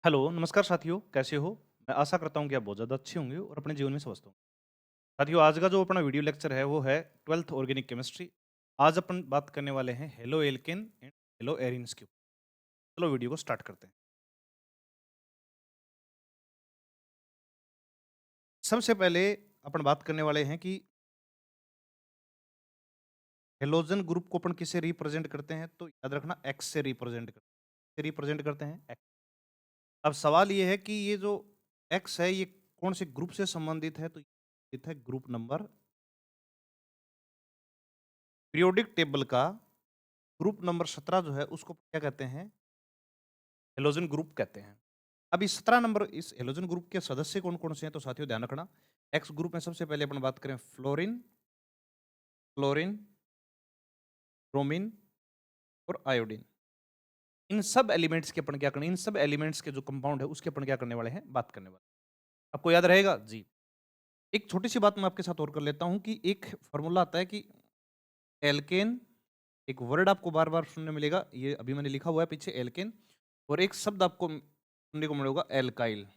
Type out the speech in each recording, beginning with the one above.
Hello, नमस्कार साथियों, कैसे हो? मैं आशा करता हूँ कि आप बहुत ज़्यादा अच्छे होंगे और अपने जीवन में स्वस्थ होंगे। साथियों, आज का जो अपना वीडियो लेक्चर है, वो है 12th ऑर्गेनिक केमिस्ट्री। आज अपन बात करने वाले हैं halo alkane and hello arenes के ऊपर। चलो वीडियो को स्टार्ट करते हैं। सबसे पहले अपन बात करने वाले हैं कि हेलोजन ग्रुप को अपन किससे रिप्रेजेंट करते हैं, तो याद रखना एक्स से रिप्रेजेंट करते हैं एक्स। अब सवाल ये है कि ये जो एक्स है, ये कौन से ग्रुप से संबंधित है, तो ये है ग्रुप नंबर। पीरियोडिक टेबल का ग्रुप नंबर 17 जो है उसको क्या कहते हैं? हेलोजन ग्रुप कहते हैं। अब इस 17 नंबर इस हेलोजन ग्रुप के सदस्य कौन-कौन से हैं, तो साथियों ध्यान रखना। एक्स ग्रुप में सबसे पहले अपन बात करें फ्लोरीन, क्लोरीन, ब्रोमीन और आयोडीन। इन सब एलिमेंट्स के अपन क्या करने इन सब एलिमेंट्स के जो कंपाउंड है उसके अपन क्या करने वाले हैं, बात करने वाले हैं। आपको याद रहेगा? जी। एक छोटी-सी बात मैं आपके साथ और कर लेता हूँ कि एक फ़ॉर्मूला आता है कि एल्केन, एक वर्ड आपको बार-बार सुनने मिलेगा, ये अभी मैंने लिखा हुआ है पीछे एल्केन, और एक शब्द आपको सुनने को मिलेगा एल्काइल।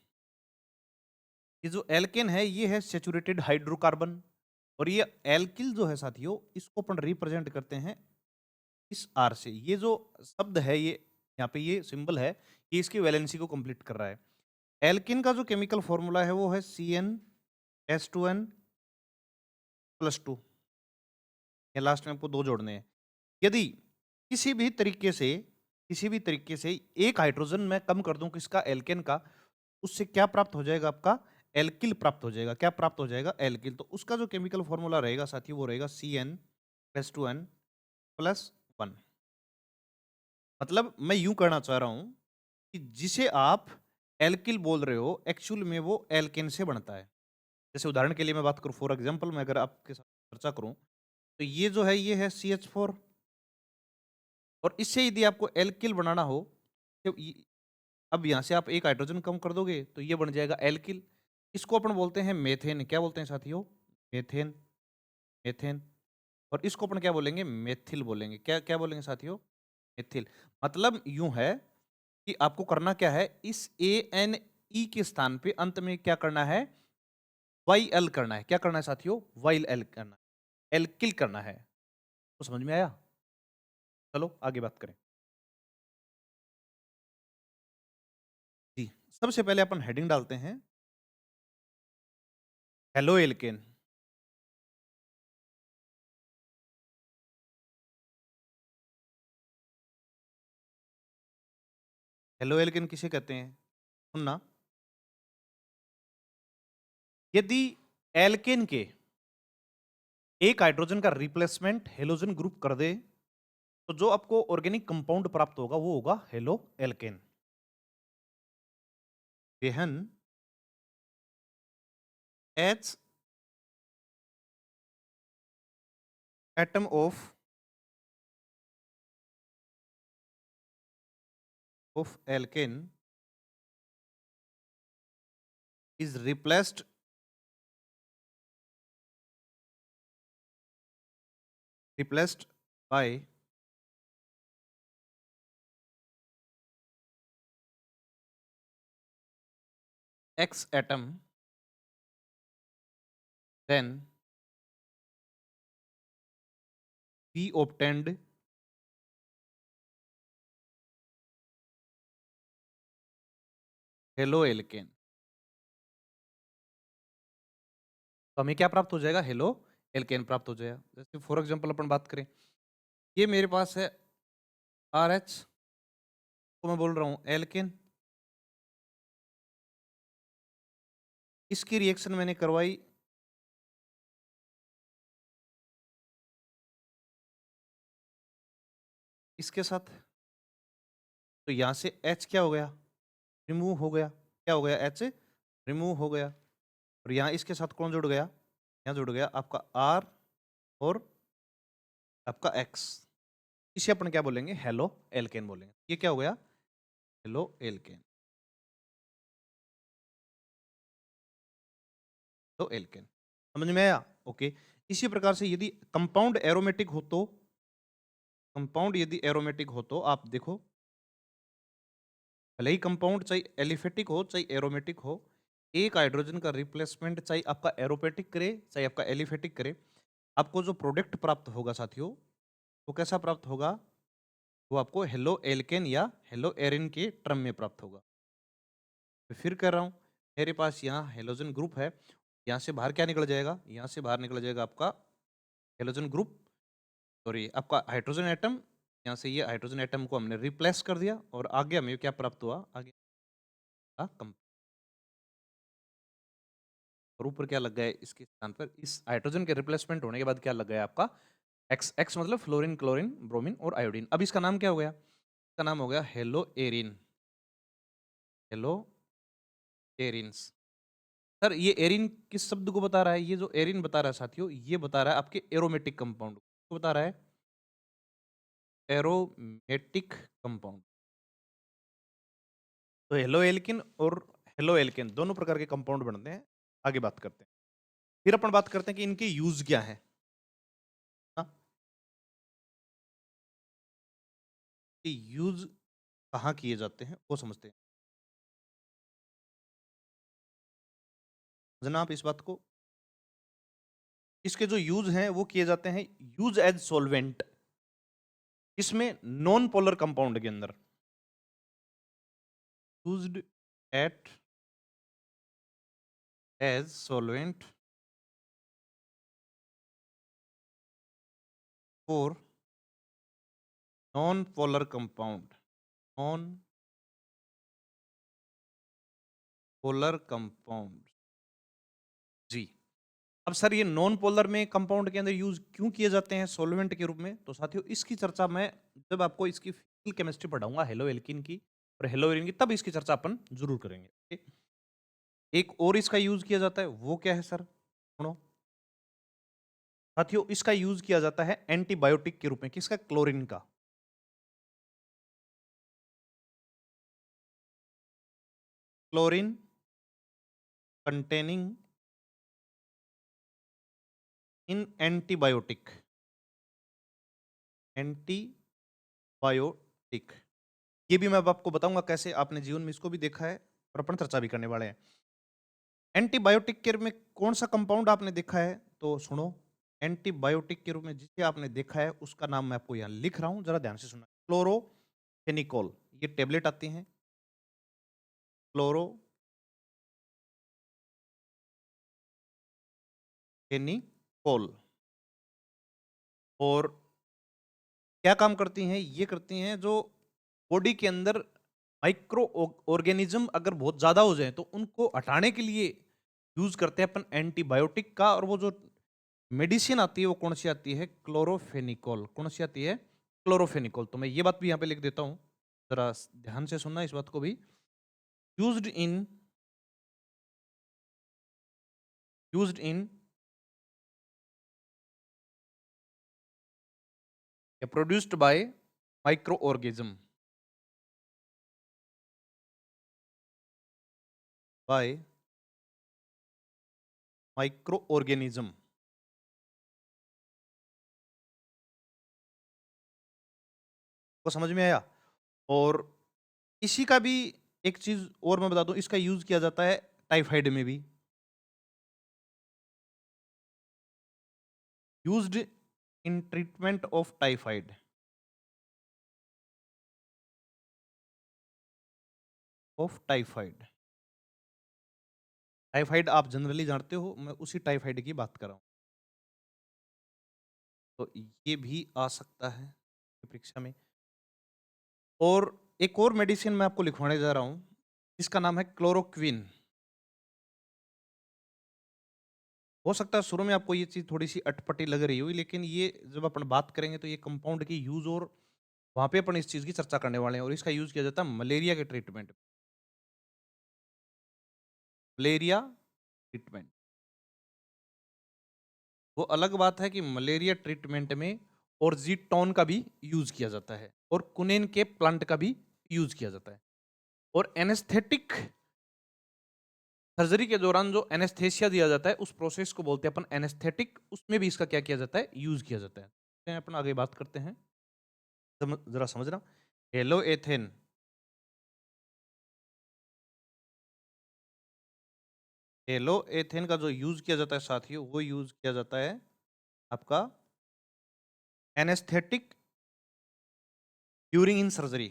ये जो एल्केन है ये है सैचुरेटेड हाइड्रोकार्बन, और ये एल्किल जो है साथियों इसको अपन रिप्रेजेंट करते हैं इस आर से। ये जो शब्द है, ये यहाँ पे ये सिंबल है, ये इसकी वैलेंसी को कंप्लीट कर रहा है। एल्किन का जो केमिकल फॉर्मूला है वो है CnH2n+2। ये लास्ट में आपको दो जोड़ने हैं। यदि किसी भी तरीके से एक हाइड्रोजन मैं कम कर दूं किसका, एल्केन का, उससे क्या प्राप्त हो जाएगा? आपका एल्किल प्राप्त हो जाएगा। क्या प्राप्त हो जाएगा? एल्किल। तो उसका जो केमिकल फॉर्मूला रहेगा साथियों वो रहेगा CnH2n+1। मतलब मैं यूं कहना चाह रहा हूं कि जिसे आप एल्किल बोल रहे हो एक्चुअल में वो एल्केन से बनता है। जैसे उदाहरण के लिए मैं बात करूं, फॉर एग्जांपल मैं अगर आपके साथ चर्चा करूं, तो ये जो है ये है CH4, और इससे यदि आपको एल्किल बनाना हो तो अब यहाँ से आप एक हाइड्रोजन कम कर दोगे तो ये बन जाएगा एल्किल। इसको अपन बोलते हैं मेथेन। क्या बोलते हैं साथियों? मेथेन। मेथेन। और इसको अपन क्या बोलेंगे? मेथिल बोलेंगे। क्या क्या बोलेंगे साथियों? मेथिल। मतलब यूं है कि आपको करना क्या है, इस ANE के स्थान पे अंत में क्या करना है? YL करना है। क्या करना है साथियों? YL करना है, एल्किल करना है। तो समझ में आया? चलो आगे बात करें। जी, सबसे पहले अपन हेडिंग डालते हैं हेलो एल्केन। हेलो एल्केन किसे कहते हैं? सुनना, यदि एल्केन के एक हाइड्रोजन का रिप्लेसमेंट हेलोजन ग्रुप कर दे तो जो आपको ऑर्गेनिक कंपाउंड प्राप्त होगा वो होगा हेलो एल्केन। बेहन H atom of alkane is replaced by X atom, then be obtained haloalkane. तो हमें क्या प्राप्त हो जाएगा? हेलो एल्केन प्राप्त हो जाएगा। जैसे फॉर एग्जांपल अपन बात करें, ये मेरे पास है RH, तो मैं बोल रहा हूं एल्केन। इसकी रिएक्शन मैंने करवाई इसके साथ, तो यहां से H क्या हो गया? रिमूव हो गया। क्या हो गया? H रिमूव हो गया। और यहाँ इसके साथ कौन जुड़ गया? यहाँ जुड़ गया आपका R और आपका X। इसे अपन क्या बोलेंगे? हेलो एल्केन बोलेंगे। ये क्या हो गया? Halo alkane. तो एल्केन समझ में आया? ओके। इसी प्रकार से यदि कंपाउंड एरोमेटिक हो तो, कंपाउंड यदि एरोमेटिक हो तो आप देखो भले ही कंपाउंड चाहे एलिफेटिक हो चाहे एरोमेटिक हो, एक हाइड्रोजन का रिप्लेसमेंट चाहे आपका एरोपेटिक करे चाहे आपका एलिफेटिक करे, आपको जो प्रोडक्ट प्राप्त होगा साथियों, वो कैसा प्राप्त होगा? वो आपको हेलो एल्केन या हेलो एरिन के टर्म में प्राप्त होगा। मैं फिर कह रहा हूँ, मेरे पास यहाँ हेलोजन ग्रुप है, यहाँ से बाहर क्या निकल जाएगा? यहाँ से बाहर निकल जाएगा आपका हेलोजन ग्रुप, सॉरी आपका हाइड्रोजन एटम। यहाँ से ये हाइड्रोजन एटम को हमने रिप्लेस कर दिया और आगे हमें क्या प्राप्त हुआ? आगे कम, और ऊपर क्या लग गया है इसके स्थान पर? इस हाइड्रोजन के रिप्लेसमेंट होने के बाद क्या लग गया आपका? एक्स। एक्स मतलब फ्लोरीन, क्लोरीन, ब्रोमीन और आयोडीन। अब इसका नाम क्या हो गया? इसका नाम हो गया hello Erin. Hello arenes. Sir ये एरिन किस शब्द को बता रहा है? ये जो एरिन बता रहा है साथियों, ये बता रहा है आपके एरोमेटिक कंपाउंड को बता रहा है, एरोमेटिक कंपाउंड। तो हेलो एल्किन और हेलो एल्केन दोनों प्रकार के कंपाउंड बनते हैं। आगे बात करते हैं, फिर अपन बात करते हैं कि इनके यूज क्या है। हाँ, कि यूज कहाँ किए जाते हैं वो समझते हैं। जनाब इस बात को, इसके जो यूज हैं वो किए जाते हैं यूज एज सॉल्वेंट, इसमें नॉन पोलर कंपाउंड के अंदर used at as solvent for non polar compound, non polar compound. जी, अब सर ये नॉन पोलर में कंपाउंड के अंदर यूज क्यों किए जाते हैं सॉल्वेंट के रूप में? तो साथियों इसकी चर्चा मैं जब आपको इसकी फिजिकल केमिस्ट्री पढ़ाऊंगा हेलो एल्किन की और हेलो एरिन की, तब इसकी चर्चा अपन जरूर करेंगे। ठीक? एक और इसका यूज किया जाता है, वो क्या है सर? सुनो साथियों, इसका यूज किया जाता है एंटीबायोटिक के रूप में। किसका? क्लोरीन का। क्लोरीन कंटेनिंग इन एंटीबायोटिक, एंटीबायोटिक। ये भी मैं अब आपको बताऊंगा कैसे, आपने जीवन में इसको भी देखा है और अपन चर्चा भी करने वाले हैं। एंटीबायोटिक के रूप में कौन सा कंपाउंड आपने देखा है? तो सुनो, एंटीबायोटिक के रूप में जिसे आपने देखा है उसका नाम मैं आपको यहाँ लिख रहा हूं, जरा ध्यान से सुनना। क्लोरोफेनिकोल, ये टेबलेट आती हैं, क्लोरोफेनिकोल। और क्या काम करती हैं? ये करती हैं जो बॉडी के अंदर माइक्रो ऑर्गेनिज्म अगर बहुत ज्यादा हो जाए तो उनको हटाने के लिए यूज करते हैं अपन एंटीबायोटिक का। और वो जो मेडिसिन आती है वो कौन सी आती है? क्लोरोफेनिकोल। कौन सी आती है? क्लोरोफेनिकोल। तो मैं ये बात भी यहाँ पे लिख देता हूँ, जरा ध्यान से सुनना इस बात को भी। Used in, used in produced by micro organism, bye micro organism. को समझ में आया? और इसी का भी एक चीज और मैं बता दूं, इसका यूज किया जाता है टाइफाइड में भी। Used in treatment of typhoid, of typhoid. Typhoid आप जनरली जानते हो, मैं उसी टाइफाइड की बात कर रहा हूं। तो ये भी आ सकता है परीक्षा में। और एक और मेडिसिन मैं आपको लिखवाने जा रहा हूं, इसका नाम है क्लोरोक्विन। हो सकता है शुरू में आपको ये चीज थोड़ी सी अटपटी लग रही हुई, लेकिन ये जब अपन बात करेंगे तो ये कंपाउंड की यूज और वहां पे अपन इस चीज की चर्चा करने वाले हैं। और इसका यूज किया जाता है मलेरिया के ट्रीटमेंट, मलेरिया ट्रीटमेंट। वो अलग बात है कि मलेरिया ट्रीटमेंट में ऑर्जिटॉन का भी यूज किया जाता है और कुनेन के प्लांट का भी यूज किया जाता है। और एनेस्थेटिक सर्जरी के दौरान जो एनेस्थेसिया दिया जाता है उस प्रोसेस को बोलते हैं अपन एनेस्थेटिक, उसमें भी इसका क्या किया जाता है? यूज किया जाता है। अपन आगे बात करते हैं, जरा समझना। हेलो एथेन हेलो एथेन का जो यूज किया जाता है साथियों, वो यूज किया जाता है आपका anaesthetic during in surgery.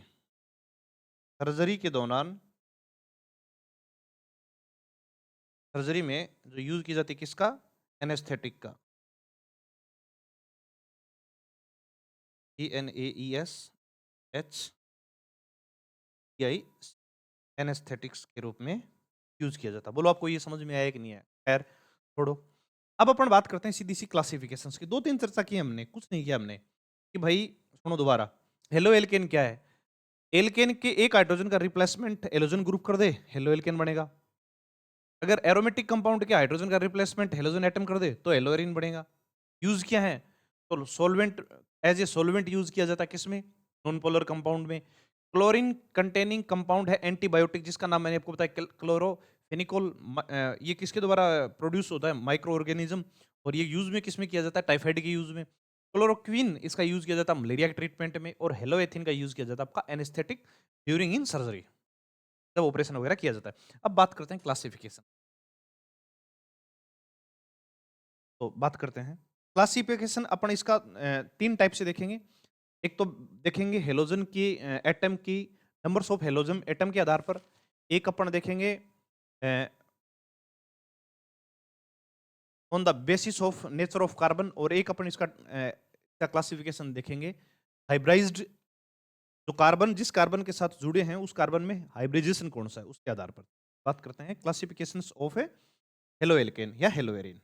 Surgery के दौरान, सर्जरी में जो यूज की जाती है किसका? एनेस्थेटिक का। ENAESHEI, एनेस्थेटिक्स के रूप में यूज किया जाता है। बोलो आपको ये समझ में आया कि नहीं आया? खैर छोड़ो। अब अपन बात करते हैं सीधी सी क्लासिफिकेशंस की। दो तीन चर्चा की हमने, कुछ नहीं किया हमने कि भाई सुनो दोबारा। हेलो एल्केन क्या है? एल्केन के एक हाइड्रोजन का रिप्लेसमेंट हेलोजन ग्रुप कर दे, हेलो एल्केन बनेगा। अगर एरोमेटिक कंपाउंड के हाइड्रोजन का रिप्लेसमेंट हेलोजन एटम कर दे तो हेलो एरीन बनेगा। यूज क्या है? तो solvent, as a solvent use किया जाता है किसमें? नॉन पोलर कंपाउंड में। क्लोरीन कंटेनिंग कंपाउंड है एंटीबायोटिक, जिसका नाम मैंने आपको बताया क्लोरोफेनिकोल। ये किसके द्वारा प्रोड्यूस होता है? Micro organism. और ये यूज में किसमें किया जाता है? टाइफाइड के यूज में। क्लोरोक्विन इसका यूज किया जाता है मलेरिया के ट्रीटमेंट में। और हेलोएथिन का यूज किया जाता है आपका एनेस्थेटिक ड्यूरिंग इन सर्जरी, जब ऑपरेशन वगैरह किया जाता है। अब बात करते हैं क्लासिफिकेशन। तो बात करते हैं क्लासिफिकेशन। अपन इसका तीन टाइप से देखेंगे। एक तो देखेंगे हेलोजन की एटम की नंबर्स ऑफ हेलोजन एटम के आधार पर। एक अपन देखेंगे on the basis of nature of carbon. और एक अपन इसका क्लासिफिकेशन देखेंगे हाइब्राइज्ड, जो कार्बन जिस कार्बन के साथ जुड़े हैं उस कार्बन में हाइब्रिडाइजेशन कौन सा है उसके आधार पर बात करते हैं classifications of a haloalkane या haloarene.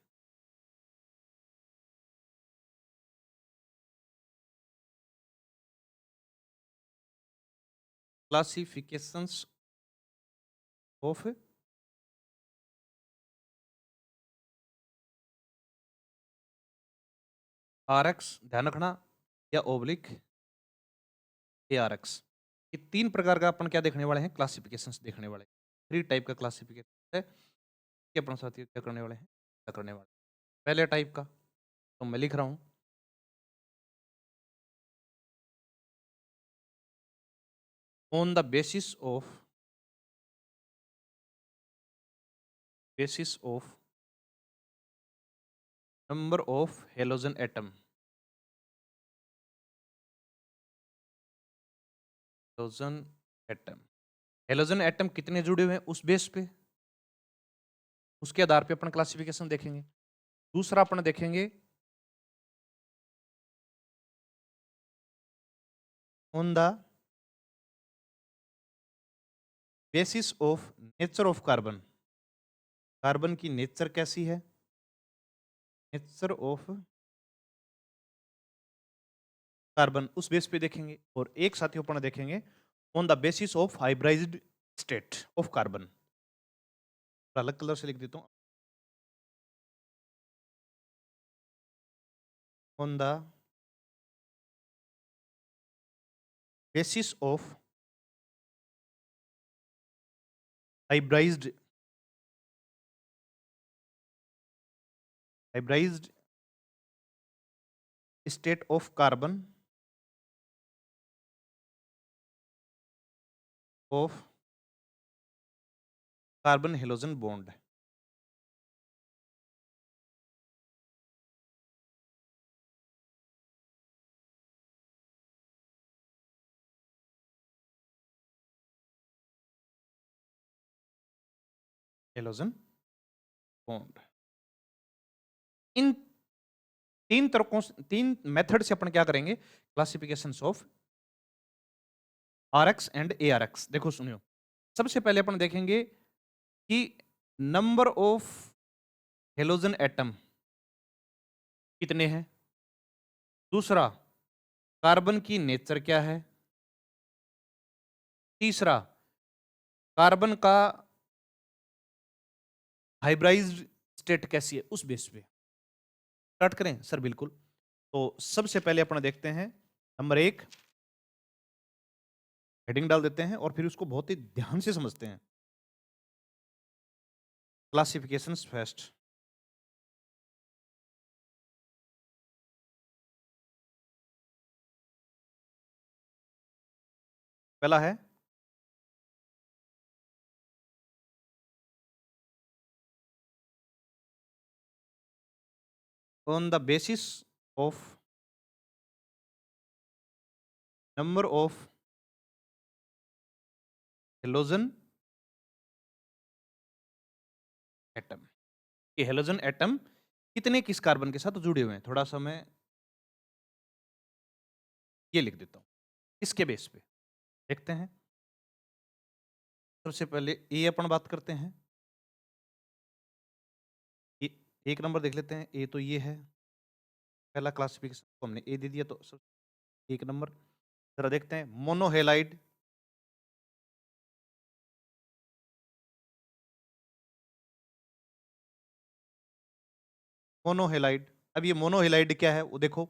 Classifications of RX, ध्यान रखना, या ओब्लिक एआरएक्स। ये तीन प्रकार का अपन क्या देखने वाले हैं? क्लासिफिकेशंस देखने वाले। थ्री टाइप का क्लासिफिकेशन है कि अपन साथियों क्या करने वाले हैं, क्या करने वाले। पहले टाइप का तो मैं लिख रहा हूं on the basis of number of halogen atom. Halogen atom, halogen atom कितने जुड़े हुए हैं उस बेस पे, उसके आधार पे अपन क्लासिफिकेशन देखेंगे। दूसरा अपन देखेंगे on the basis of nature of carbon. Carbon की नेचर कैसी है? नेचर ऑफ कार्बन, उस बेस पे देखेंगे। और एक साथियों अपन देखेंगे on the basis of hybridised state of carbon. अलग कलर से लिख देता हूं, on the basis of hybridised hybridised state of carbon of carbon halogen bond. Halogen bond. इन तीन तरीकों से, तीन मेथड से अपन क्या करेंगे क्लासिफिकेशन ऑफ आरएक्स एंड एआरएक्स। देखो सुनियो, सबसे पहले अपन देखेंगे कि नंबर ऑफ हेलोजन एटम कितने हैं। दूसरा, कार्बन की नेचर क्या है। तीसरा, कार्बन का हाइब्राइज्ड स्टेट कैसी है, उस बेस पे स्टार्ट करें सर। बिल्कुल। तो सबसे पहले अपन देखते हैं नंबर एक, हेडिंग डाल देते हैं और फिर उसको बहुत ही ध्यान से समझते हैं। Classifications first. पहला है on the basis of number of halogen atom, कि हेलोजन एटम कितने किस कार्बन के साथ जुड़े हुए हैं। थोड़ा सा मैं ये लिख देता हूं, इसके बेस पे देखते हैं। सबसे पहले ए अपन बात करते हैं। ए, एक नंबर देख लेते हैं। ए तो ये है, पहला क्लासिफिकेशन को हमने ए दे दिया, तो सब एक नंबर। जरा देखते हैं मोनोहेलाइड। मोनोहेलाइड, अब ये मोनोहेलाइड क्या है वो देखो।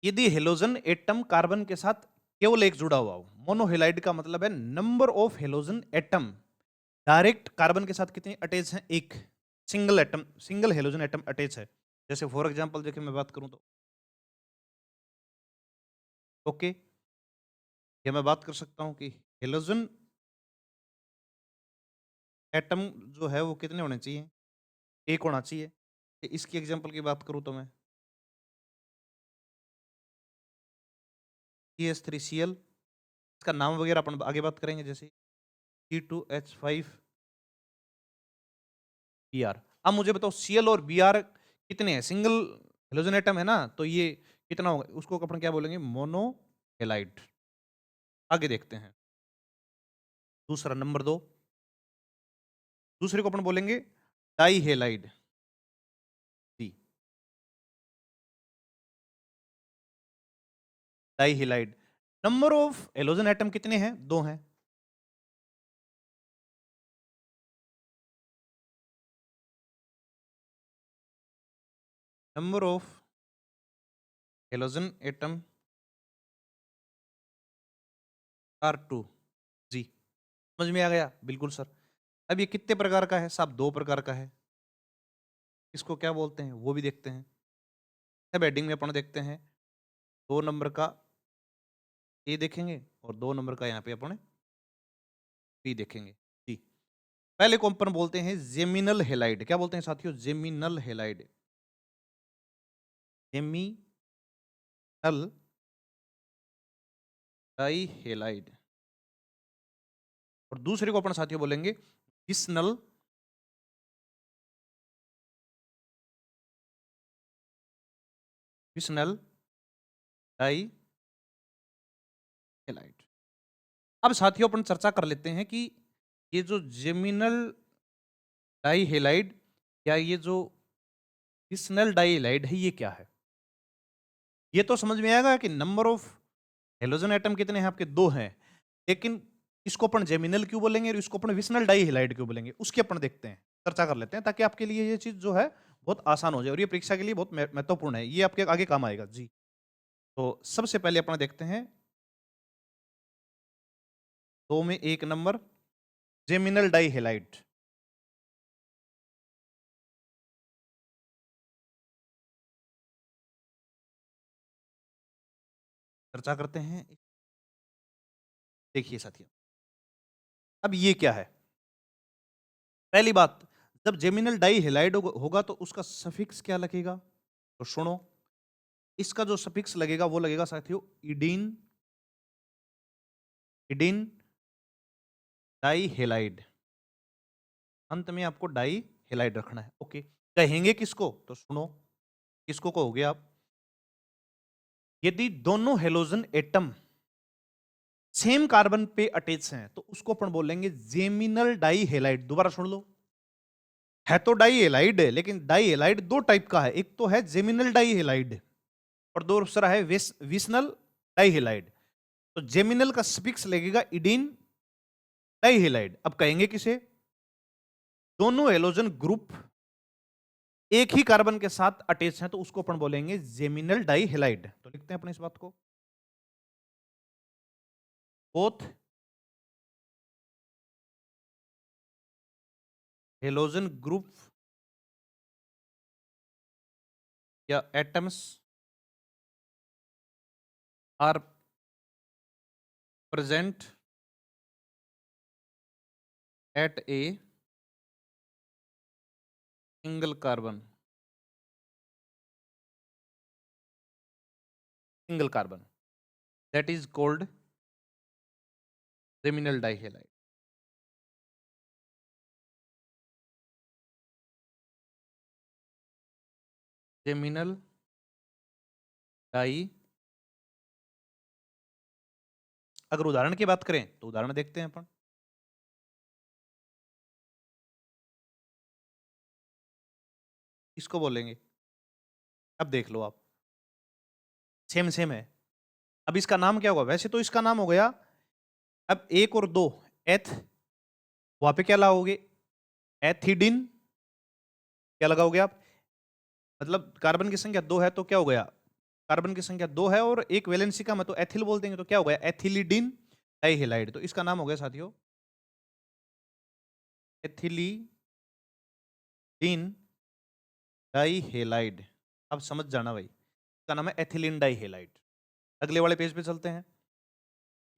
यदि हेलोजन एटम कार्बन के साथ केवल एक जुड़ा हुआ हो, मोनोहेलाइड का मतलब है number of halogen atom direct carbon के साथ कितने अटैच हैं, एक single atom, single halogen atom attach है। जैसे फॉर एग्जांपल देखिए मैं बात करूं तो ओके, ये मैं बात कर सकता हूं कि हेलोजन एटम जो है वो कितने होने चाहिए, एक होना चाहिए। इसकी एग्जांपल की बात करूं तो मैं CH3Cl, इसका नाम वगैरह अपन आगे बात करेंगे, जैसे C2H5Br। अब मुझे बताओ Cl और Br कितने हैं, सिंगल हेलोजन एटम है ना, तो ये कितना होगा, उसको अपन क्या बोलेंगे, मोनोहेलाइड। आगे देखते हैं दूसरा नंबर 2, दूसरे को अपन बोलेंगे डाईहेलाइड। जी, dihalide. Number of halogen atom कितने हैं, दो हैं। Number of halogen atom are two. जी, समझ में आ गया, बिल्कुल सर। अब ये कितने प्रकार का है साहब, दो प्रकार का है। इसको क्या बोलते हैं वो भी देखते हैं। सब हेडिंग में अपन देखते हैं, दो नंबर का ए देखेंगे और दो नंबर का यहाँ पे अपन बी देखेंगे। जी, पहले को अपन बोलते हैं जेमिनल हेलाइड। क्या बोलते हैं साथियों, जेमिनल हेलाइड। Geminal dihalide. और दूसरे को अपन साथियों बोलेंगे विस्नल विस्नल डाईहेलाइड। अब साथियों अपन चर्चा कर लेते हैं कि ये जो जेमिनल डाईहेलाइड या ये जो विस्नल डाईहेलाइड है, ये क्या है। ये तो समझ में आएगा कि नंबर ऑफ हेलोजन एटम कितने हैं आपके, दो हैं। लेकिन इसको अपन जेमिनल क्यों बोलेंगे और इसको अपन विस्नल डाईहेलाइड क्यों बोलेंगे, उसकी अपन देखते हैं, चर्चा कर लेते हैं, ताकि आपके लिए ये चीज जो है बहुत आसान हो जाए और ये परीक्षा के लिए बहुत महत्वपूर्ण है, ये आपके आगे काम आएगा। जी, तो सबसे पहले अपन देखते हैं दो में एक नंबर जेमिनल डाईहेलाइड। चर्चा करते हैं। देखिए साथियों, अब ये क्या है। पहली बात, जब जेमिनल डाईहेलाइड होगा तो उसका सफिक्स क्या लगेगा, तो सुनो, इसका जो सफिक्स लगेगा वो लगेगा साथियों इडीन, इडीन डाईहेलाइड। अंत में आपको डाईहेलाइड रखना है। ओके, कहेंगे किसको, तो सुनो, किसको कहोगे आप, यदि दोनों हेलोजन एटम सेम कार्बन पे अटैच हैं तो उसको अपन बोलेंगे जेमिनल डाईहेलाइड। दोबारा सुन लो, है तो डाईहेलाइड है, लेकिन डाईहेलाइड दो टाइप का है, एक तो है जेमिनल डाईहेलाइड और दूसरा है विसनल डाईहेलाइड। तो जेमिनल का स्पिक्स लगेगा इडीन डाईहेलाइड। अब कहेंगे किसे, दोनों हेलोजन ग्रुप एक ही कार्बन के साथ अटैच हैं तो उसको अपन बोलेंगे जेमिनल डाईहेलाइड। तो लिखते हैं अपने इस बात को, बोथ हेलोजन ग्रुप या atoms are present at a single carbon. Single carbon, that is called geminal dihalide. Geminal di, अगर उदाहरण की बात करें तो उदाहरण देखते हैं अपन। इसको बोलेंगे, अब देख लो आप, सेम सेम है। अब इसका नाम क्या होगा? वैसे तो इसका नाम हो गया, अब एक और दो, एथ, वहां पे क्या लगाओगे? एथिडिन, क्या लगाओगे आप? मतलब कार्बन की संख्या दो है तो क्या हो गया? कार्बन की संख्या दो है और एक वैलेंसी का मतलब एथिल बोल देंगे तो क्या हो गया? एथिलीडिन डाइहेलाइड। तो इसका नाम हो गया साथियों एथिलीडिन डाइहेलाइड। अब समझ जाना भाई, इसका नाम है एथिलीन डाइहेलाइड। अगले वाले पेज पे चलते हैं।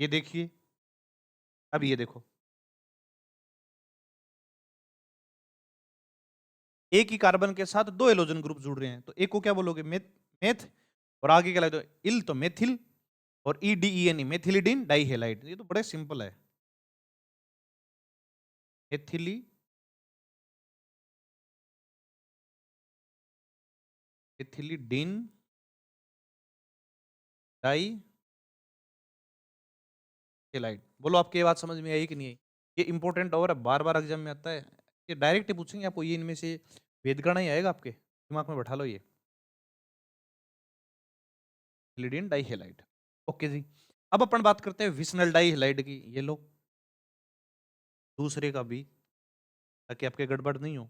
ये देखिए, अब ये देखो, एक ही कार्बन के साथ दो हेलोजन ग्रुप जुड़ रहे हैं, तो एक को क्या बोलोगे? मेथ, मेथ, और आगे क्या लगे? तो इल, तो मेथिल, और EDENE मेथिलिडीन डाइहेलाइड। ये तो बड़े सिंपल है, एथिली एथिलीडीन डाइहेलाइड। बोलो आपकी ये बात समझ में आई कि नहीं आई? ये इंपॉर्टेंट और बार बार एग्जाम में आता है, ये डायरेक्ट पूछेंगे आपको, ये इनमें से वेदगणा ही आएगा आपके दिमाग में, बैठा लो ये एथिलीडीन डाइहेलाइड। ओके जी, अब अपन बात करते हैं विसनल डाइहेलाइड की। ये लो दूसरे का भी, ताकि आपके गड़बड़ नहीं हो।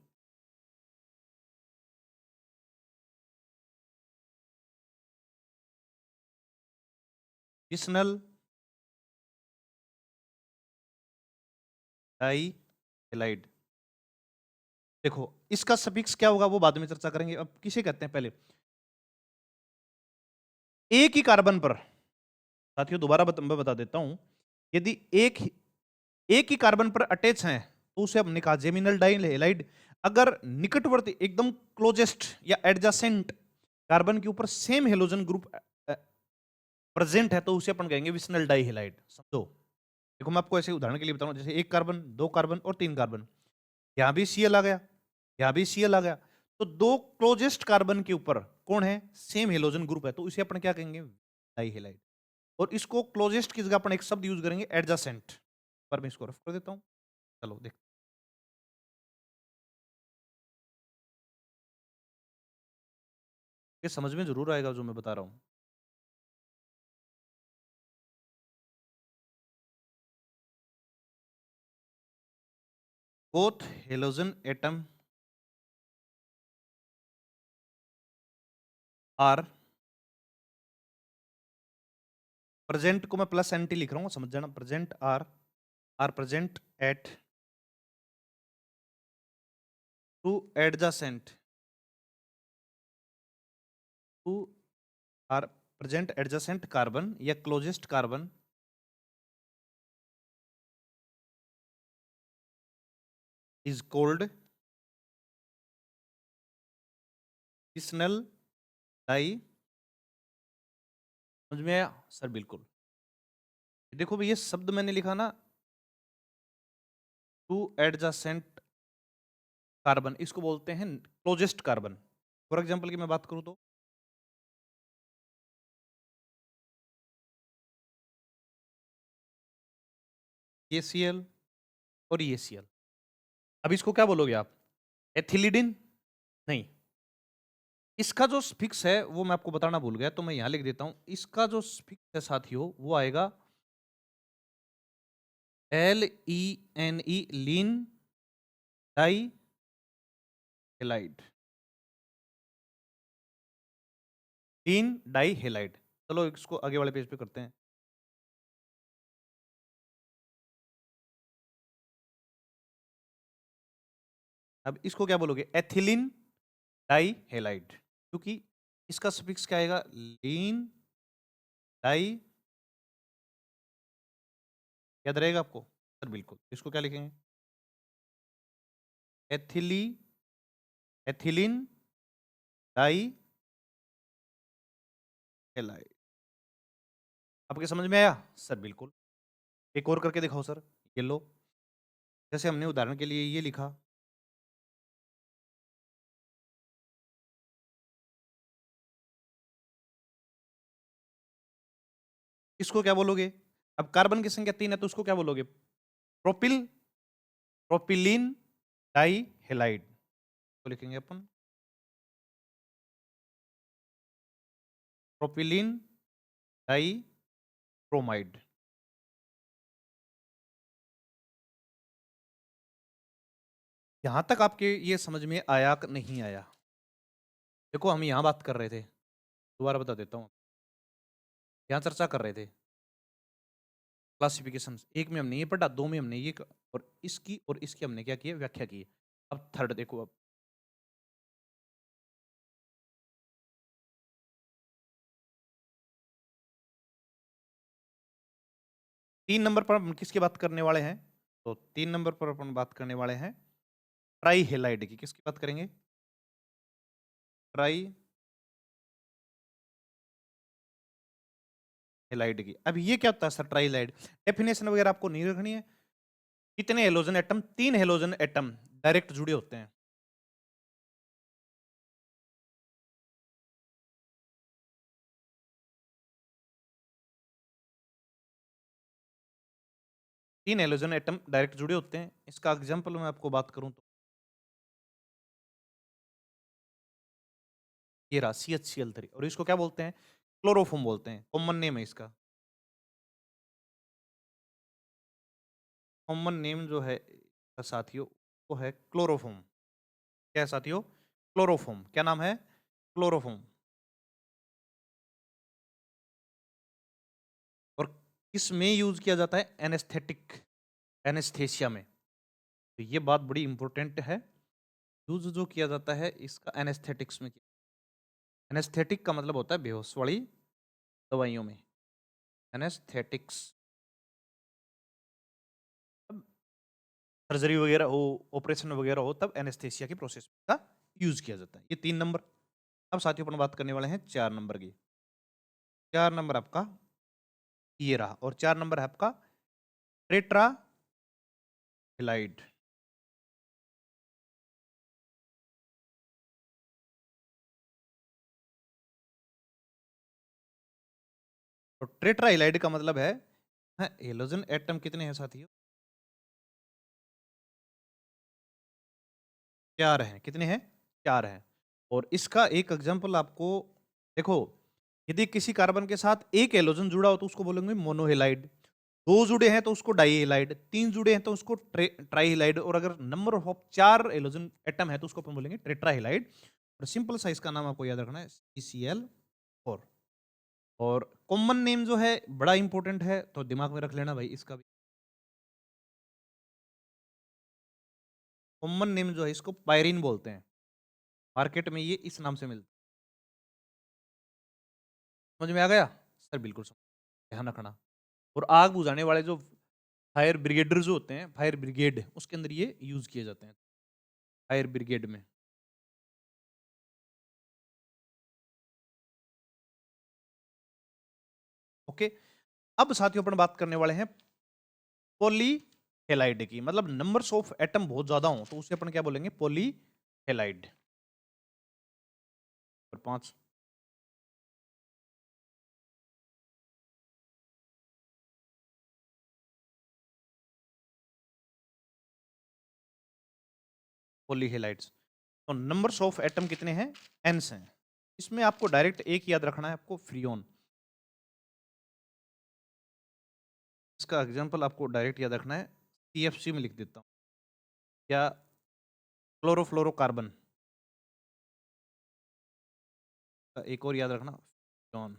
विसनल डाइहेलाइड, देखो इसका सफिक्स क्या होगा वो बाद में चर्चा करेंगे, अब किसे कहते हैं पहले। एक ही कार्बन पर, साथियों दोबारा मैं बता देता हूं, यदि एक ही कार्बन पर अटैच हैं तो उसे हमने कहा जेमिनल डाइहेलाइड। अगर निकटवर्ती एकदम क्लोजेस्ट या एडजासेंट कार्बन के ऊपर सेम हेलोजन ग्रुप प्रेजेंट है तो उसे अपन कहेंगे विसनल डाइहेलाइड। समझो, देखो मैं आपको ऐसे उदाहरण के लिए बताऊं, जैसे एक कार्बन, दो कार्बन और तीन कार्बन, यहां भी Cl आ गया, यहां भी Cl आ गया, तो दो क्लोजेस्ट कार्बन के ऊपर कौन है? सेम हेलोजन ग्रुप है, तो इसे अपन क्या कहेंगे? डाइहेलाइड। और इसको क्लोजेस्ट की जगह अपन एक शब्द यूज करेंगे एडजासेंट, पर मैं इसको रफ कर देता हूं। चलो देख, ये समझ में जरूर आएगा जो मैं बता रहा हूं। Both halogen atom are, present को मैं प्लस एंटी लिख रहा हूं, समझ जाना, present are present at two adjacent, two are present adjacent carbon या closest carbon is called vicinal di. समझ में आया सर? बिल्कुल। देखो भाई, ये शब्द मैंने लिखा ना, टू एडजासेंट कार्बन, इसको बोलते हैं क्लोजेस्ट कार्बन। फॉर एग्जांपल की मैं बात करूं तो ये Cl और ये Cl, अब इसको क्या बोलोगे आप? एथिलीडिन? नहीं, इसका जो फिक्स है वो मैं आपको बताना भूल गया, तो मैं यहां लिख देता हूं। इसका जो फिक्स है साथियों वो आएगा LENE, लीन डाई हेलाइड, लीन डाई हेलाइड। चलो इसको आगे वाले पेज पे करते हैं। अब इसको क्या बोलोगे? एथिलीन डाई हेलाइड, क्योंकि इसका सफिक्स क्या आएगा? लीन डाई, याद रहेगा आपको सर? बिल्कुल। इसको क्या लिखेंगे? एथिली एथिलीन डाई हेलाइड। आपके समझ में आया सर? बिल्कुल। एक और करके दिखाओ सर। ये लो, जैसे हमने उदाहरण के लिए ये लिखा, इसको क्या बोलोगे? अब कार्बन की संख्या 3 है तो उसको क्या बोलोगे? प्रोपिल प्रोपिलीन डाई हेलाइड तो लिखेंगे अपन प्रोपिलीन डाई ब्रोमाइड। यहां तक आपके ये समझ में आया कि नहीं आया? देखो हम यहां बात कर रहे थे, दोबारा बता देता हूं, यहां चर्चा कर रहे थे क्लासिफिकेशन। एक में हमने ये पढ़ा, दो में हमने ये और इसकी हमने क्या किया? व्याख्या की। अब थर्ड देखो, अब 3 नंबर पर हम किसकी बात करने वाले हैं? तो 3 नंबर पर अपन बात करने वाले हैं ट्राई हेलाइड की। किसकी बात करेंगे? ट्राई हेलाइड की। अब ये क्या होता है सर ट्राई हेलाइड? डेफिनेशन वगैरह आपको नहीं रखनी है। कितने halogen atom? 3 halogen atom direct जुड़े होते हैं। तीन हेलोजन एटम डायरेक्ट जुड़े होते हैं। इसका एग्जांपल मैं आपको बात करूं तो ये रहा CH3 और इसको क्या बोलते हैं? क्लोरोफॉर्म बोलते हैं। कॉमन नेम है इसका। कॉमन नेम जो है साथियों वो है क्लोरोफॉर्म। क्या है साथियों? क्लोरोफॉर्म। क्या नाम है? क्लोरोफॉर्म। और किस में यूज किया जाता है? एनेस्थेटिक, एनेस्थेसिया में। तो ये बात बड़ी इंपॉर्टेंट है। यूज जो किया जाता है इसका एनेस्थेटिक्स में। एनेस्थेटिक का मतलब होता है बेहोश वाली दवाइयों में। एनेस्थेटिक्स सर्जरी वगैरह हो, ऑपरेशन वगैरह हो, तब एनेस्थेसिया की प्रोसेस का यूज किया जाता है। ये 3 नंबर। अब साथियों अपन बात करने वाले हैं 4 नंबर की। 4 नंबर आपका ये रहा और 4 नंबर है आपका टेट्रा हेलाइड। तो टेट्रा हेलाइड का मतलब है हेलोजन एटम कितने हैं साथियों? 4 हैं। कितने हैं? 4 हैं। और इसका एक एग्जांपल आपको देखो, यदि किसी कार्बन के साथ एक हेलोजन जुड़ा हो तो उसको बोलेंगे मोनोहेलाइड। दो जुड़े हैं तो उसको डाईहेलाइड, तीन जुड़े हैं तो उसको ट्राईहेलाइड, और अगर नंबर ऑफ 4 हेलोजन एटम है तो उसको अपन बोलेंगे टेट्राहेलाइड। और सिंपल सा इसका नाम आपको याद रखना है CCl4। और कॉमन नेम जो है बड़ा इंपॉर्टेंट है तो दिमाग में रख लेना भाई इसका भी। कॉमन नेम जो है इसको पायरीन बोलते हैं। मार्केट में ये इस नाम से मिलता है। समझ में आ गया सर? बिल्कुल समझ, ध्यान रखना। और आग बुझाने वाले जो फायर ब्रिगेडर जो होते हैं, फायर ब्रिगेड, उसके अंदर ये यूज किए जाते हैं, फायर ब्रिगेड में। ओके। अब साथियों अपन बात करने वाले हैं पॉलीहेलाइड की। मतलब नंबर्स ऑफ एटम बहुत ज्यादा हो तो उसे अपन क्या बोलेंगे? पॉलीहेलाइड। और 5 पॉलीहेलाइड्स। तो नंबर्स ऑफ एटम कितने हैं? एन्स हैं। इसमें आपको डायरेक्ट एक याद रखना है आपको, फ्रियोन। इसका एग्जांपल आपको डायरेक्ट याद रखना है, CFC में लिख देता हूं। क्या? क्लोरोफ्लोरोकार्बन। एक और याद रखना, फ्रियोन।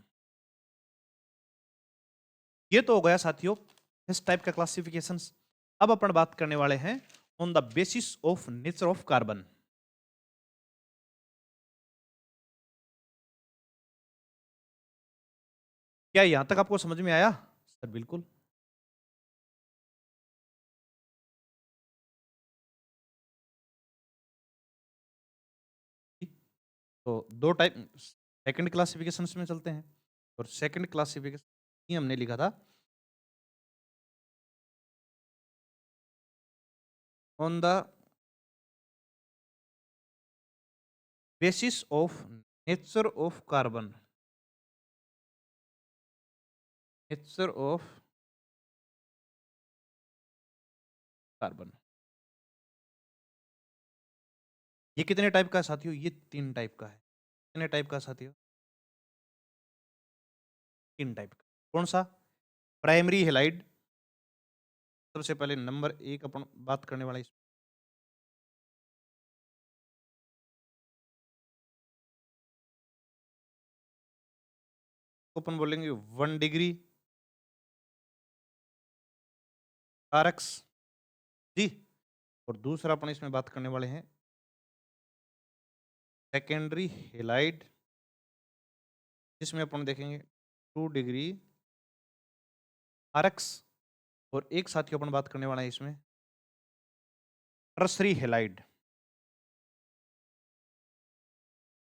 ये तो हो गया साथियों इस टाइप का क्लासिफिकेशन। अब अपन बात करने वाले हैं on the basis of nature of carbon. क्या यहां तक आपको समझ में आया सर? बिल्कुल। तो दो टाइप सेकंड क्लासिफिकेशन में चलते हैं। और सेकंड क्लासिफिकेशन ये हमने लिखा था on the basis of nature of carbon, nature of carbon. ये कितने टाइप का है साथियों? ये 3 टाइप का है। कितने टाइप का साथियों? 3 टाइप का। कौन सा? प्राइमरी हेलाइड, सबसे पहले नंबर 1 अपन बात करने वाला इसको अपन बोलेंगे 1 डिग्री आरएक्स जी। और दूसरा अपन इसमें बात करने वाले हैं सेकेंडरी हेलाइड, जिसमें अपन देखेंगे 2 डिग्री आरएक्स। और एक साथियों अपन बात करने वाला है इसमें टर्सरी हेलाइड,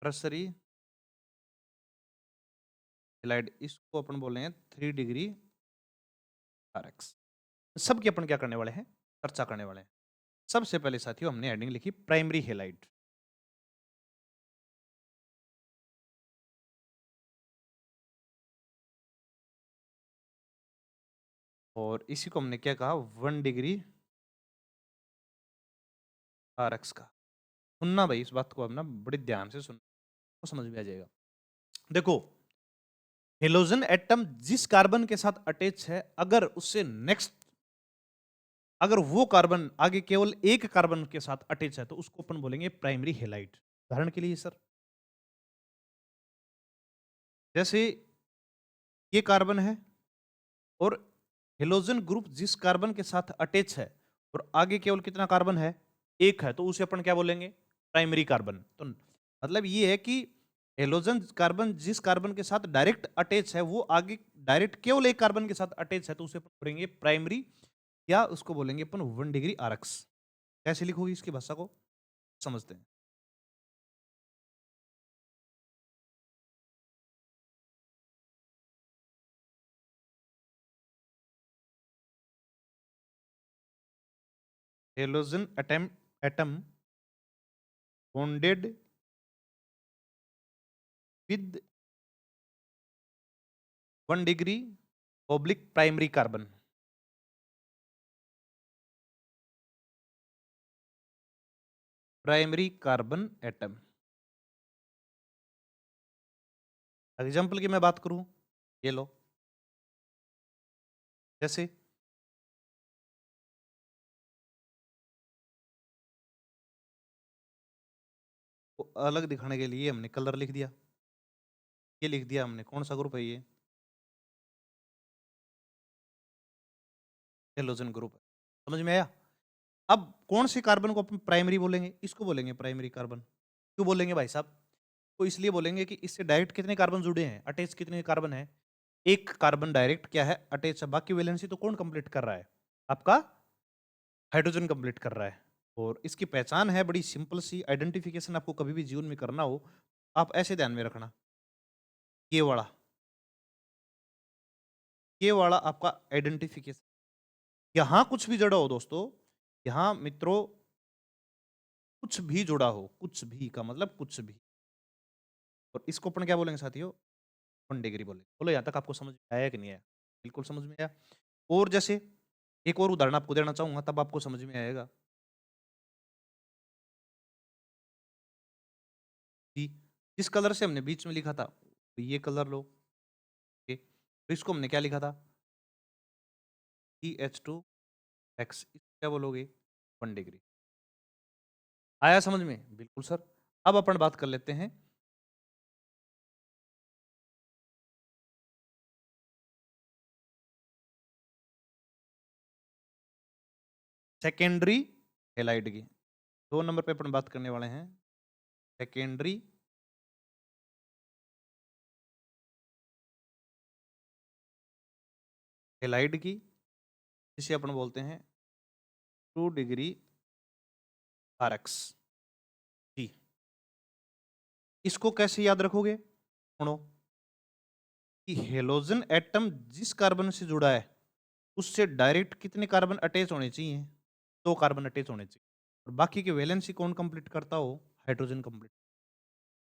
टर्सरी हेलाइड, इसको अपन बोले हैं 3 डिग्री आरएक्स। सबकी अपन क्या करने वाले हैं? चर्चा करने वाले हैं। सबसे पहले साथियों हमने हेडिंग लिखी प्राइमरी हेलाइड। और इसी को हमने क्या कहा? 1 डिग्री आरएक्स का। सुनना भाई, इस बात को अब ना बड़े ध्यान से सुनना, तो समझ में आ जाएगा। देखो, हेलोजन एटम जिस कार्बन के साथ अटैच है, अगर उससे नेक्स्ट, अगर वो कार्बन आगे केवल एक कार्बन के साथ अटैच है, तो उसको अपन बोलेंगे प्राइमरी हेलाइड। उदाहरण के लिए सर, जैसे ये कार्बन है और हेलोजन ग्रुप जिस कार्बन के साथ अटैच है और आगे केवल कितना कार्बन है? एक है, तो उसे अपन क्या बोलेंगे? Primary carbon. तो मतलब ये है कि हेलोजन कार्बन जिस कार्बन के साथ डायरेक्ट अटैच है, वो आगे डायरेक्ट केवल एक कार्बन के साथ अटैच है, तो उसे अपन बोलेंगे प्राइमरी, या उसको बोलेंगे अपन 1 डिग्री आरएक्स। कैसे लिखोगी इसकी भाषा को समझते हैं। Halogen atom, atom bonded with 1 degree oblique primary carbon. Primary carbon atom. Example की मैं बात करूं, ये लो, जैसे वो अलग दिखाने के लिए हमने कलर लिख दिया। ये लिख दिया हमने, कौन सा ग्रुप है ये? हेलोजन ग्रुप है। समझ में आया? अब कौन से कार्बन को अपन प्राइमरी बोलेंगे? इसको बोलेंगे प्राइमरी कार्बन। क्यों बोलेंगे भाई साहब? तो इसलिए बोलेंगे कि इससे डायरेक्ट कितने कार्बन जुड़े हैं, अटैच कितने कार्बन है? एक कार्बन डायरेक्ट क्या है? अटैच है। बाकी वैलेंसी तो कौन कंप्लीट कर रहा है? आपका हाइड्रोजन कंप्लीट कर रहा है। और इसकी पहचान है बड़ी सिंपल सी, आइडेंटिफिकेशन आपको कभी भी जीवन में करना हो, आप ऐसे ध्यान में रखना, ये वाला, ये वाला आपका आइडेंटिफिकेशन। यहां कुछ भी जुड़ा हो दोस्तों, यहां मित्रों कुछ भी जुड़ा हो, कुछ भी का मतलब कुछ भी, और इसको अपन क्या बोलेंगे साथियों? 1 डिग्री बोलेंगे। बोलो यहां तक आपको समझ में आया कि नहीं आया? बिल्कुल समझ में आया। और जैसे एक और उदाहरण आपको देना चाहूंगा, तब आपको समझ में आएगा कि जिस कलर से हमने बीच में लिखा था, तो ये कलर लो, ओके, तो इसको हमने क्या लिखा था? CH2X। क्या बोलोगे? 1 डिग्री। आया समझ में? बिल्कुल सर। अब अपन बात कर लेते हैं सेकेंडरी हेलाइड की। 2 नंबर पे अपन बात करने वाले हैं सेकेंडरी हेलाइड की, जिसे अपन बोलते हैं 2 डिग्री आरएक्स जी। इसको कैसे याद रखोगे? सुनो, कि हेलोजन एटम जिस कार्बन से जुड़ा है उससे डायरेक्ट कितने कार्बन अटैच होने चाहिए? 2 कार्बन अटैच होने चाहिए। और बाकी की वैलेंसी कौन कंप्लीट करता हो? Hydrogen complete.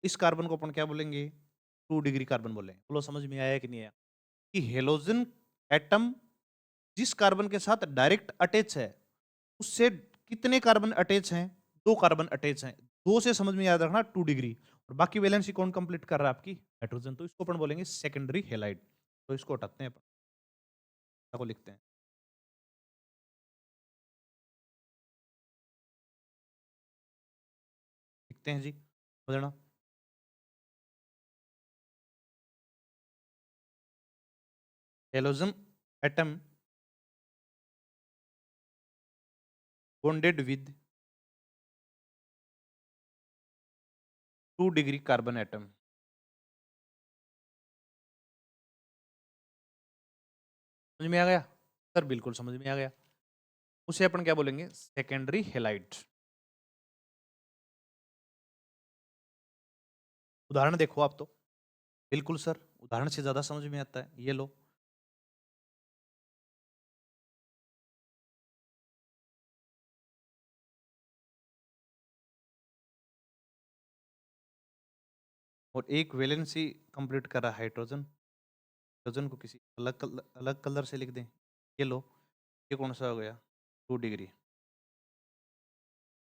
इस कार्बन को अपन क्या बोलेंगे? 2 डिग्री कार्बन बोलेंगे। बोलो समझ में आया कि नहीं आया? कि हेलोजन एटम जिस कार्बन के साथ डायरेक्ट अटैच है उससे कितने कार्बन अटैच हैं? 2 कार्बन अटैच हैं। 2 से समझ में याद रखना 2 डिग्री। और बाकी वैलेंसी कौन कंप्लीट कर रहा है? आपकी हाइड्रोजन। तो इसको अपन बोलेंगे सेकेंडरी हैलाइड। तो इसको हटाते हैं, अपन को लिखते हैं। लिखते हैं जी, समझना। Halogen atom bonded with 2 degree carbon atom. समझ में आ गया सर? बिल्कुल समझ में आ गया। उसे अपन क्या बोलेंगे? Secondary halide. उदाहरण देखो आप तो। बिल्कुल सर, उदाहरण से ज्यादा समझ में आता है। ये लो, और एक वैलेंसी कंप्लीट कर रहा है हाइड्रोजन। हाइड्रोजन को किसी अलग कलर से लिख दें। ये लो, ये कौन सा हो गया? 2 डिग्री।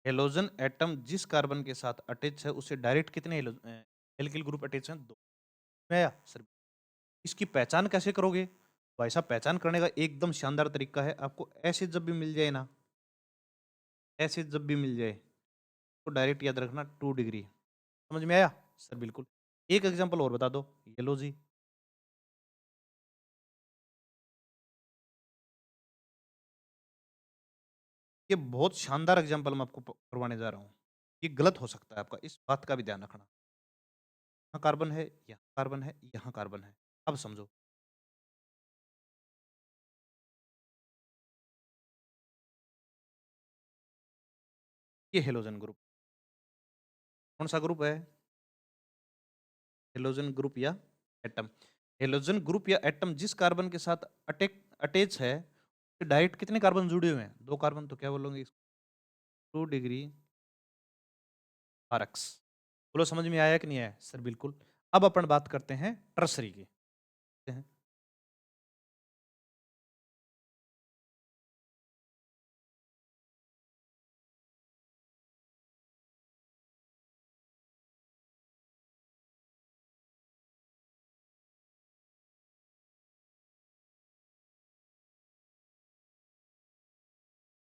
हेलोजन एटम जिस कार्बन के साथ अटैच है उससे डायरेक्ट कितने एल्किल ग्रुप अटैच हैं? 2। मैं या सर, इसकी पहचान कैसे करोगे? भाई साहब, पहचान करने का एकदम शानदार तरीका है। आपको ऐसे जब भी मिल जाए ना, ऐसे जब भी मिल जाए तो डायरेक्ट याद रखना 2 डिग्री। समझ में आया सर? बिल्कुल। एक एग्जांपल और बता दो। ये लो जी, ये बहुत शानदार एग्जांपल मैं आपको करवाने जा रहा हूँ। ये गलत हो सकता है आपका, इस बात का भी ध्यान रखना। यहाँ कार्बन है, यहाँ कार्बन है, यहाँ कार्बन है। अब समझो, ये हेलोजन ग्रुप कौन सा ग्रुप है? हेलोजन ग्रुप या एटम। हेलोजन ग्रुप या एटम जिस कार्बन के साथ अटैच है डायरेक्ट कितने कार्बन जुड़े हुए हैं? 2 कार्बन। तो क्या बोलोगे? 2 डिग्री आरक्स। बोलो समझ में आया कि नहीं आया सर? बिल्कुल। अब अपन बात करते हैं टर्सरी की।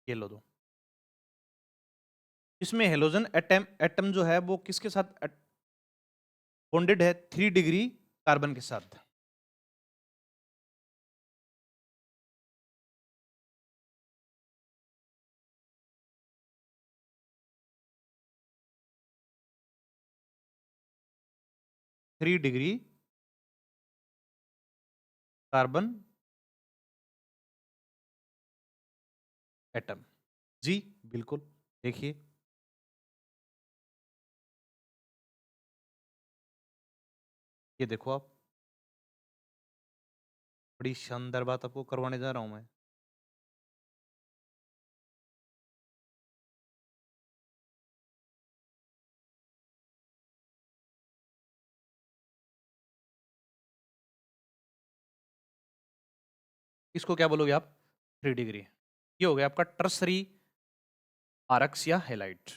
ये लो दो। इसमें हेलोजन एटम एटम जो है वो किसके साथ बॉन्डेड है? 3 डिग्री कार्बन के साथ। 3 डिग्री कार्बन एटम। जी बिल्कुल। देखिए, ये देखो आप, बड़ी शानदार बात आपको करवाने जा रहा हूं मैं। इसको क्या बोलोगे आप? 3 डिग्री। ये हो गया आपका टर्सरी आरक्स या हेलाइट।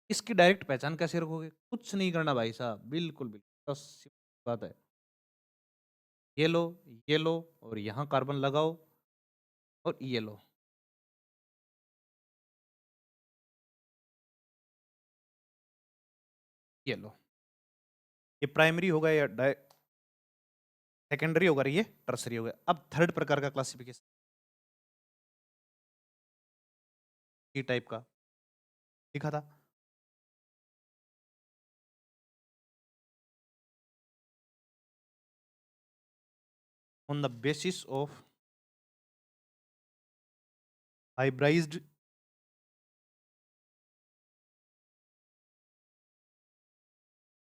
इसकी डायरेक्ट पहचान कैसे रखोगे? कुछ नहीं करना भाई साहब, बिल्कुल बिल्कुल बस simple बात है। ये लो, ये लो, और यहाँ कार्बन लगाओ, और ये लो। ये लो, ये प्राइमरी होगा या सेकेंडरी होगा, ये टर्सरी होगा। अब थर्ड प्रकार का क्लासिफिकेशन ई टाइप का लिखा था। On the basis of hybridised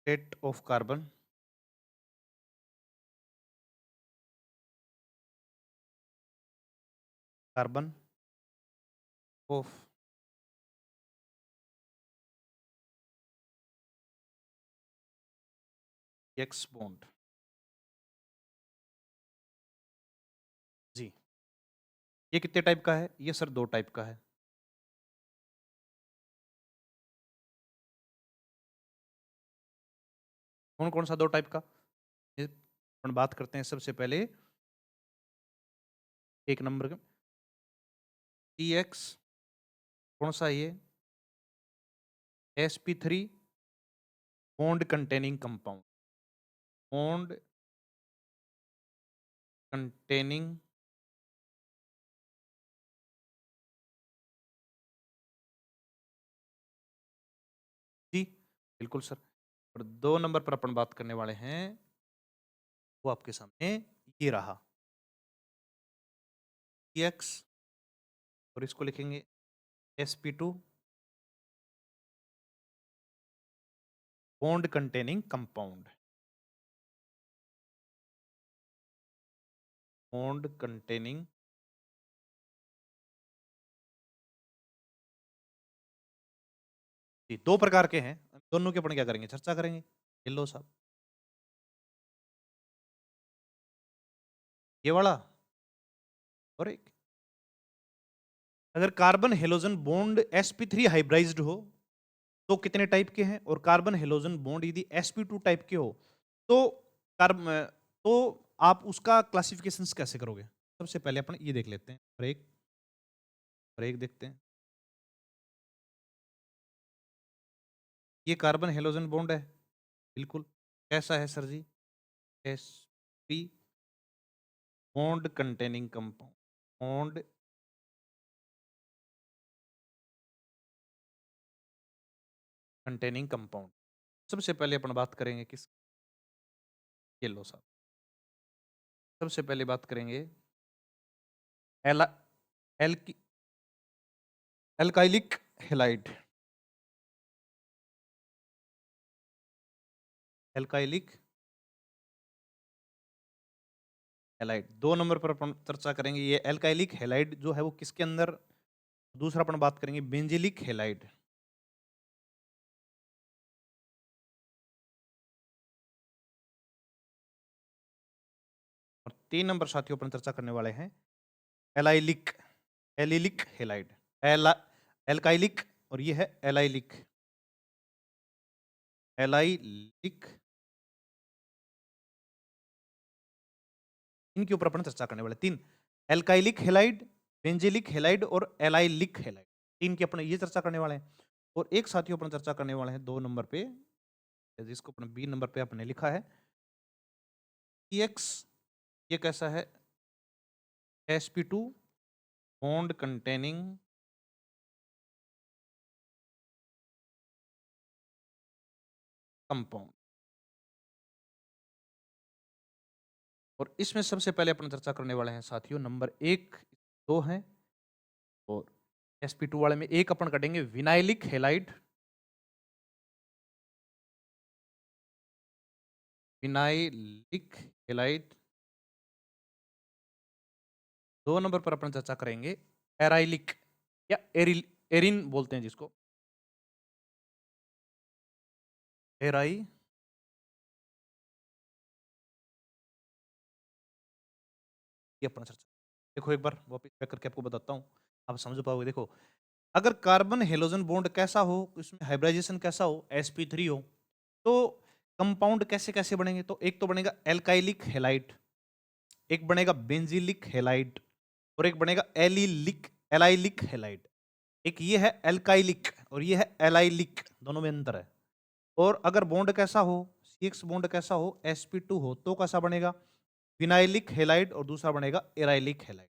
state of carbon carbon of X bond. जी, ये कितने टाइप का है? ये सर 2 टाइप का है। कौन-कौन सा 2 टाइप का? ये अपन बात करते हैं सबसे पहले 1 नंबर का CX कौन सा ये? sp3 bond containing compound. Bond containing जी, बिल्कुल सर। और 2 नंबर पर अपन बात करने वाले हैं, वो आपके सामने ये रहा CX और इसको लिखेंगे sp2 bond containing compound. Bond containing जी, 2 प्रकार के हैं। दोनों के अपन क्या करेंगे? चर्चा करेंगे। ये लो साहब, ये वाला और एक अगर carbon halogen bond sp3 hybridised हो तो कितने टाइप के हैं? और कार्बन हेलोजन बॉन्ड यदि sp2 टाइप के हो तो कार्ब तो आप उसका क्लासिफिकेशन कैसे करोगे? सबसे पहले अपन ये देख लेते हैं। और एक देखते हैं। ये कार्बन हेलोजन बॉन्ड है, बिल्कुल। कैसा है सर जी? sp bond containing compound. Bond containing compound. सबसे पहले अपन बात करेंगे किस, ये लो साहब, सबसे पहले बात करेंगे एला एल्की alkalic halide. Alkalic halide 2 number पर अपन चर्चा करेंगे। ये एल्काइलिक हेलाइड जो है वो किसके अंदर? दूसरा अपन बात करेंगे बेंजिलिक हेलाइड। और 3 नंबर साथियों अपन चर्चा करने वाले हैं एलाइलिक एलिलिक हेलाइड। एला एल्काइलिक और ये है एलाइलिक। एलाइलिक, इनके ऊपर अपन चर्चा करने वाले 3 एल्काइलिक हेलाइड, बेंजिलिक हेलाइड और एलाइलिक हेलाइड। 3 की अपन ये चर्चा करने वाले हैं। और एक साथियों अपन चर्चा करने वाले हैं 2 नंबर पे, जिसको अपन बी नंबर पे आपने लिखा है CX। ये कैसा है? sp2 bond containing compound. और इसमें सबसे पहले अपन चर्चा करने वाले हैं साथियों नंबर 1, 2 हैं। और sp2 वाले में एक अपन कटेंगे vinylic halide. Vinylic halide. 2 number पर अपन चर्चा करेंगे एराइलिक या एरिन बोलते हैं जिसको, एराई। ये अपना चर्चा देखो, एक बार वापस बैक करके आपको बताता हूँ, आप समझ पाओगे। देखो, अगर कार्बन हेलोजन बॉन्ड कैसा हो, इसमें हाइब्रिडाइजेशन कैसा हो, sp3 हो, तो कंपाउंड कैसे कैसे बनेंगे? तो एक तो बनेगा एल्काइलिक हेलाइड, एक बनेगा बेंजिलिक हेलाइड और एक बनेगा एलाइलिक हेलाइड। एक ये है एल्काइलिक और ये है एलाइलिक, दोनों में अंतर है। और अगर बॉन्ड कैसा हो, CX बॉन्ड कैसा हो, sp2 हो, तो कैसा बनेगा? विनाइलिक हेलाइड और दूसरा बनेगा एराइलिक हेलाइड।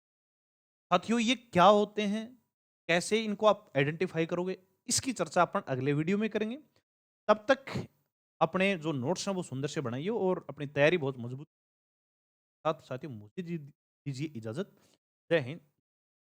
साथियों ये क्या होते हैं, कैसे इनको आप आइडेंटिफाई करोगे, इसकी चर्चा अपन अगले वीडियो में करेंगे। तब तक अपने जो नोट्स हैं वो सुंदर से बनाइए और अपनी तैयारी बहुत मजबूत साथ साथियों मुझे दीजिए इजाजत। जय हिंद।